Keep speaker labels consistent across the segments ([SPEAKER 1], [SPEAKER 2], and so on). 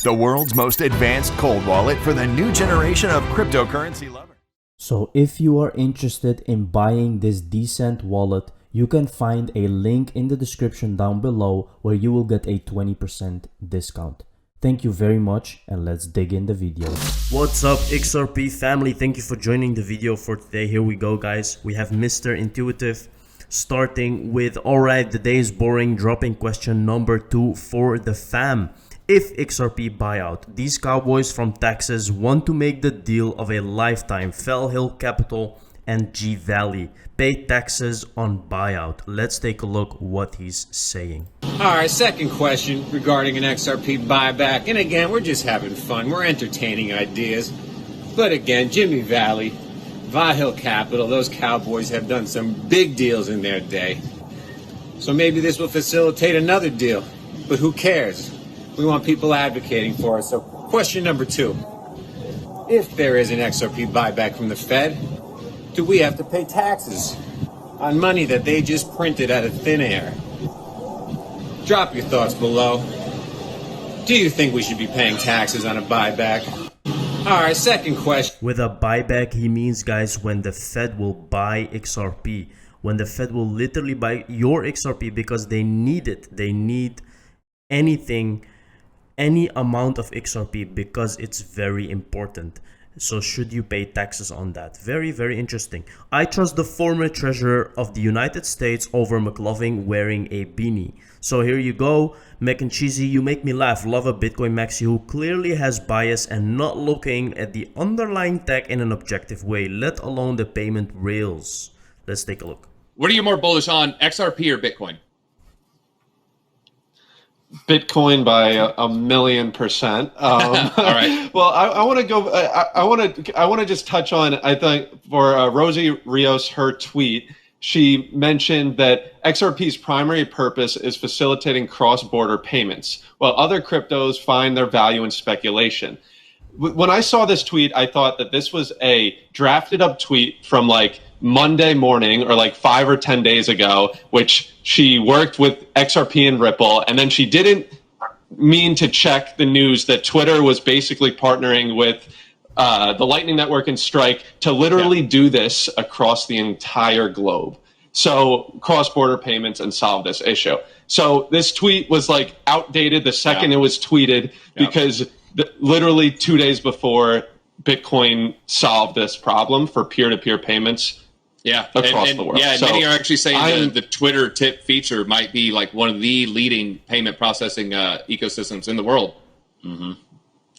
[SPEAKER 1] the world's most advanced cold wallet for the new generation of cryptocurrency lovers.
[SPEAKER 2] So if you are interested in buying this decent wallet, you can find a link in the description down below where you will get a 20% discount. Thank you very much, and let's dig in the video. What's up, XRP family? Thank you for joining the video for today. Here we go, guys. We have Mr. Intuitive starting with, alright, the day is boring, dropping question number 2 for the fam. If XRP buyout, these cowboys from Texas want to make the deal of a lifetime, Fell Hill Capital and G Valley pay taxes on buyout. Let's take a look what he's saying.
[SPEAKER 3] All right, second question regarding an XRP buyback. And again, we're just having fun. We're entertaining ideas. But again, Jimmy Valley, Vi Hill Capital, those cowboys have done some big deals in their day. So maybe this will facilitate another deal. But who cares? We want people advocating for us. So question number 2. If there is an XRP buyback from the Fed, do we have to pay taxes on money that they just printed out of thin air? Drop your thoughts below. Do you think we should be paying taxes on a buyback? All right, second question.
[SPEAKER 2] With a buyback, he means, guys, when the Fed will buy XRP. When the Fed will literally buy your XRP because they need it. They need anything, any amount of XRP because it's very important. So should you pay taxes on that? Very, very interesting. I trust the former treasurer of the United States over McLovin wearing a beanie. So here you go. Mac and Cheesy, you make me laugh. Love a Bitcoin maxi who clearly has bias and not looking at the underlying tech in an objective way, let alone the payment rails. Let's take a look.
[SPEAKER 4] What are you more bullish on, XRP or Bitcoin?
[SPEAKER 5] Bitcoin by a million %.
[SPEAKER 4] All right.
[SPEAKER 5] Well, I want to go. I want to just touch on. I think for Rosie Rios, her tweet, she mentioned that XRP's primary purpose is facilitating cross-border payments, while other cryptos find their value in speculation. When I saw this tweet, I thought that this was a drafted up tweet from like Monday morning or like 5 or 10 days ago, which she worked with XRP and Ripple, and then she didn't mean to check the news that Twitter was basically partnering with the Lightning Network and Strike to literally do this across the entire globe. So cross-border payments and solve this issue. So this tweet was like outdated the second it was tweeted because literally 2 days before Bitcoin solved this problem for peer-to-peer payments.
[SPEAKER 4] Yeah,
[SPEAKER 5] across the world.
[SPEAKER 4] Yeah,
[SPEAKER 5] so
[SPEAKER 4] many are actually saying the Twitter tip feature might be like one of the leading payment processing ecosystems in the world. Mm-hmm.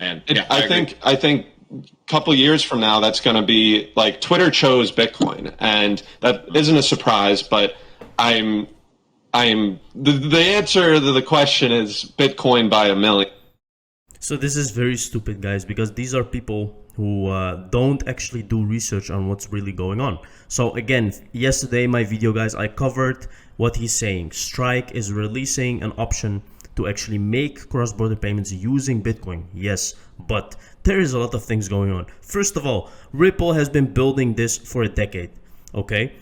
[SPEAKER 4] And
[SPEAKER 5] I think a couple years from now, that's going to be like Twitter chose Bitcoin, and that isn't a surprise. But the answer to the question is Bitcoin by a million.
[SPEAKER 2] So this is very stupid, guys, because these are people who don't actually do research on what's really going on. So again, yesterday my video, guys, I covered what he's saying. Strike is releasing an option to actually make cross-border payments using Bitcoin. Yes, but there is a lot of things going on. First of all, Ripple has been building this for a decade, okay?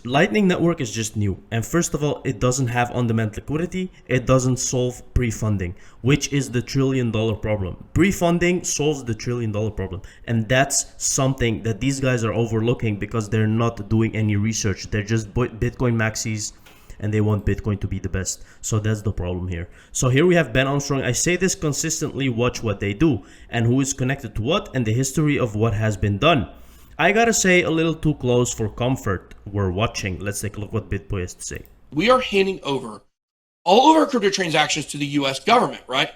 [SPEAKER 2] Lightning Network is just new. And first of all, it doesn't have on-demand liquidity. It doesn't solve pre-funding, which is the $1 trillion problem. Pre-funding solves the $1 trillion problem. And that's something that these guys are overlooking because they're not doing any research. They're just Bitcoin maxis and they want Bitcoin to be the best. So that's the problem here. So here we have Ben Armstrong. I say this consistently, watch what they do and who is connected to what and the history of what has been done. I gotta say, a little too close for comfort. We're watching. Let's take a look what BitBoy has to say.
[SPEAKER 6] We are handing over all of our crypto transactions to the U.S. government, right?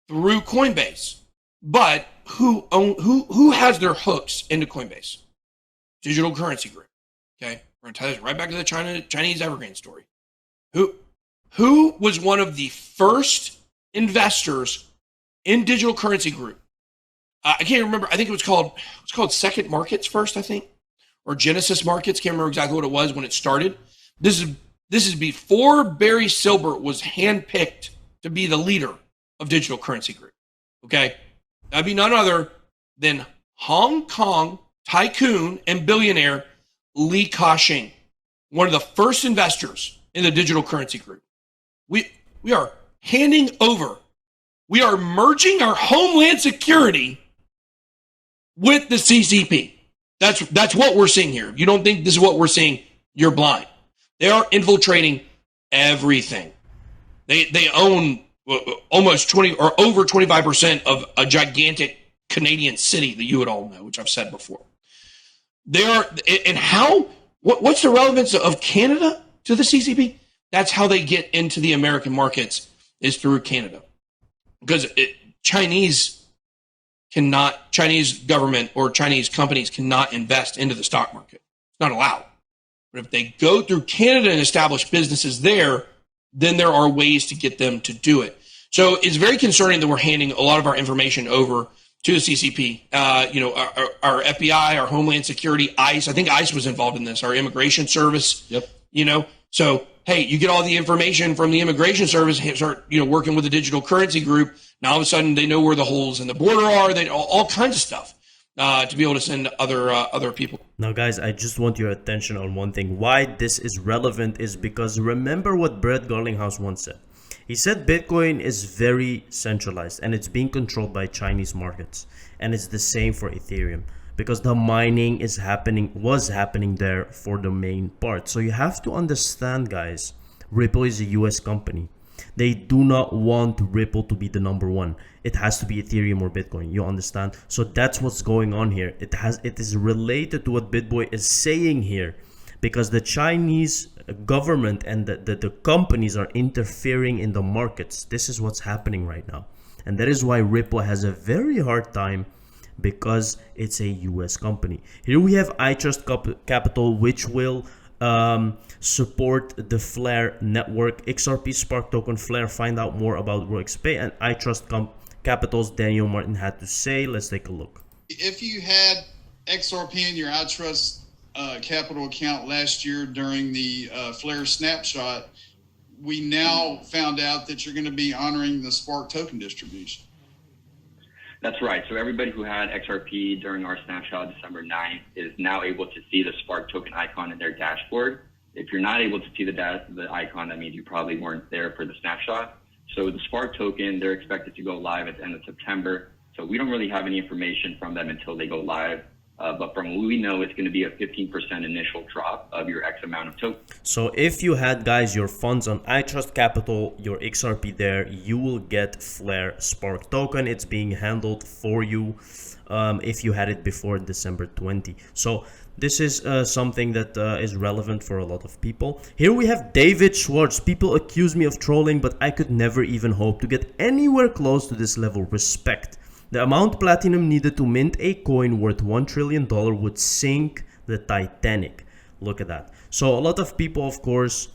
[SPEAKER 6] Through Coinbase. But who has their hooks into Coinbase? Digital Currency Group. Okay, we're gonna tie this right back to the Chinese Evergreen story. Who was one of the first investors in Digital Currency Group? I can't remember. I think it was called Second Markets first, I think, or Genesis Markets. Can't remember exactly what it was when it started. This is before Barry Silbert was handpicked to be the leader of Digital Currency Group. Okay, that'd be none other than Hong Kong tycoon and billionaire Li Ka-shing, one of the first investors in the Digital Currency Group. We are handing over We are merging our homeland security with the CCP. That's what we're seeing here. If you don't think this is what we're seeing, you're blind. They are infiltrating everything. They own almost 20 or over 25% of a gigantic Canadian city that you would all know, which I've said before. They are, and how, what's the relevance of Canada to the CCP? That's how they get into the American markets, is through Canada. Because Chinese government or Chinese companies cannot invest into the stock market. It's not allowed. But if they go through Canada and establish businesses there, then there are ways to get them to do it. So it's very concerning that we're handing a lot of our information over to the CCP. Our FBI, our Homeland Security, ICE. I think ICE was involved in this. Our Immigration Service.
[SPEAKER 5] Yep.
[SPEAKER 6] So hey, you get all the information from the Immigration Service. Start working with the digital currency group. Now all of a sudden they know where the holes in the border are. They all kinds of stuff to be able to send other people.
[SPEAKER 2] Now guys, I just want your attention on one thing. Why this is relevant is because remember what Brett Garlinghouse once said. He said Bitcoin is very centralized and it's being controlled by Chinese markets. And it's the same for Ethereum because the mining was happening there for the main part. So you have to understand, guys, Ripple is a US company. They do not want Ripple to be the number one. It has to be Ethereum or Bitcoin. You understand? So that's what's going on here. It is related to what BitBoy is saying here, because the Chinese government and the companies are interfering in the markets. This is what's happening right now. And that is why Ripple has a very hard time, because it's a US company. Here we have iTrust Capital, which will support the Flare network. XRP Spark token Flare. Find out more about RoixPay and iTrust Capital's Daniel Martin had to say. Let's take a look.
[SPEAKER 7] If you had XRP in your iTrust Capital account last year during the Flare snapshot, we now found out that you're going to be honoring the Spark token distribution.
[SPEAKER 8] That's right. So everybody who had XRP during our snapshot December 9th is now able to see the Spark token icon in their dashboard. If you're not able to see the icon, that means you probably weren't there for the snapshot. So the Spark token, they're expected to go live at the end of September. So we don't really have any information from them until they go live. But from what we know, it's going to be a 15% initial drop of your X amount of tokens.
[SPEAKER 2] So if you had, guys, your funds on iTrust Capital, your XRP there, you will get Flare Spark token. It's being handled for you if you had it before December 20. So this is something that is relevant for a lot of people. Here we have David Schwartz. People accuse me of trolling, but I could never even hope to get anywhere close to this level. Respect. The amount Platinum needed to mint a coin worth $1 trillion would sink the Titanic. Look at that. So a lot of people, of course,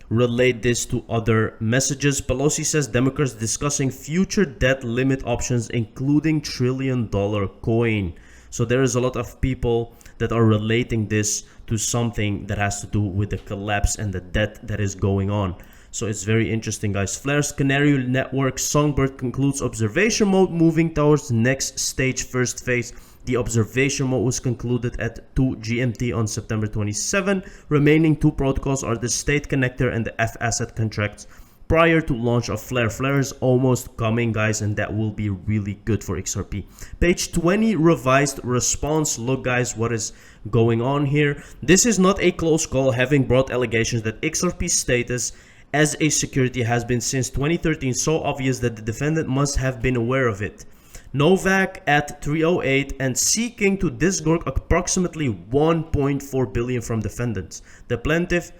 [SPEAKER 2] relate this to other messages. Pelosi says Democrats discussing future debt limit options, including $1 trillion coin. So there is a lot of people that are relating this to something that has to do with the collapse and the debt that is going on. So it's very interesting, guys. Flare's Canary Network Songbird concludes observation mode, moving towards next stage, first phase. The observation mode was concluded at 2 GMT on September 27. Remaining two protocols are the state connector and the F-asset contracts prior to launch of Flare. Flare is almost coming, guys, and that will be really good for XRP. Page 20, revised response. Look, guys, what is going on here. This is not a close call, having brought allegations that XRP's status as a security has been since 2013 so obvious that the defendant must have been aware of it. Novak at 308 and seeking to disgorge approximately 1.4 billion from defendants. The plaintiff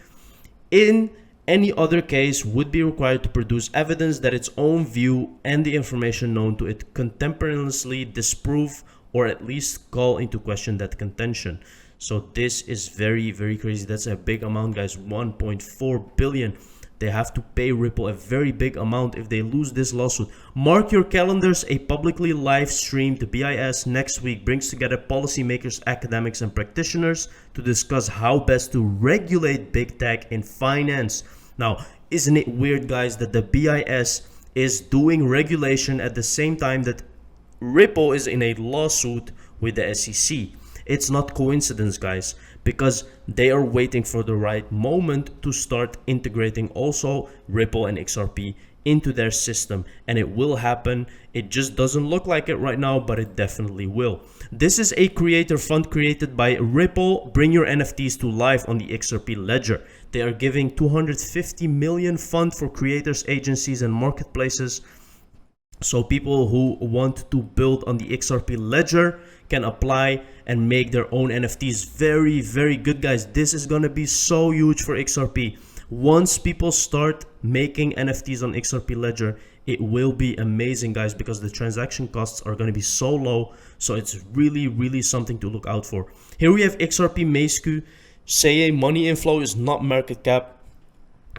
[SPEAKER 2] in any other case would be required to produce evidence that its own view and the information known to it contemporaneously disprove or at least call into question that contention. So this is very, very crazy. That's a big amount, guys. 1.4 billion. They have to pay Ripple a very big amount if they lose this lawsuit. Mark your calendars. A publicly live streamed BIS next week brings together policymakers, academics, and practitioners to discuss how best to regulate big tech in finance. Now, isn't it weird, guys, that the BIS is doing regulation at the same time that Ripple is in a lawsuit with the SEC? It's not coincidence, guys, because they are waiting for the right moment to start integrating also Ripple and XRP into their system, and it will happen. It just doesn't look like it right now, but it definitely will. This is a creator fund created by Ripple. Bring your NFTs to life on the XRP ledger. They are giving 250 million fund for creators, agencies, and marketplaces. So people who want to build on the XRP ledger can apply and make their own NFTs. Very, very good, guys. This is gonna be so huge for XRP. Once people start making NFTs on XRP ledger, it will be amazing, guys, because the transaction costs are going to be so low. So it's really, really something to look out for. Here we have XRP Maescu. Say money inflow is not market cap.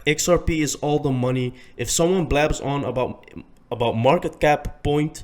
[SPEAKER 2] XRP is all the money. If someone blabs on about market cap, point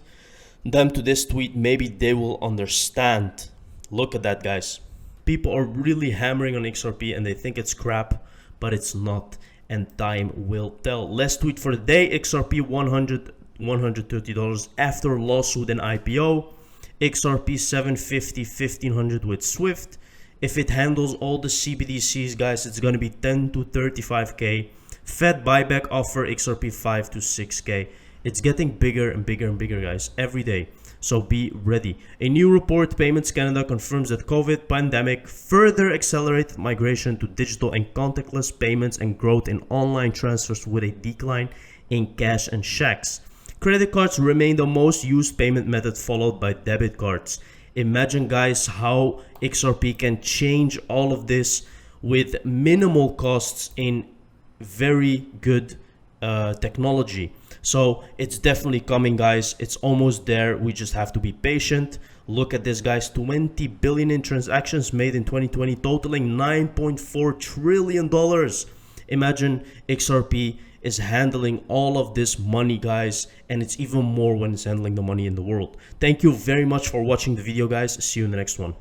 [SPEAKER 2] them to this tweet. Maybe they will understand. Look at that, guys. People are really hammering on XRP and they think it's crap, but it's not, and time will tell. Last tweet for the day: XRP $130 after lawsuit and IPO. XRP 750, 1500 with Swift. If it handles all the CBDCs, guys, it's gonna be 10 to 35k. Fed buyback offer XRP 5 to 6k. It's getting bigger and bigger and bigger, guys, every day. So be ready. A new report, Payments Canada, confirms that COVID pandemic further accelerated migration to digital and contactless payments and growth in online transfers with a decline in cash and checks. Credit cards remain the most used payment method, followed by debit cards. Imagine, guys, how XRP can change all of this with minimal costs in very good technology. So it's definitely coming, guys. It's almost there. We just have to be patient. Look at this, guys. 20 billion in transactions made in 2020, totaling $9.4 trillion. Imagine XRP is handling all of this money, guys, and it's even more when it's handling the money in the world. Thank you very much for watching the video, guys. See you in the next one.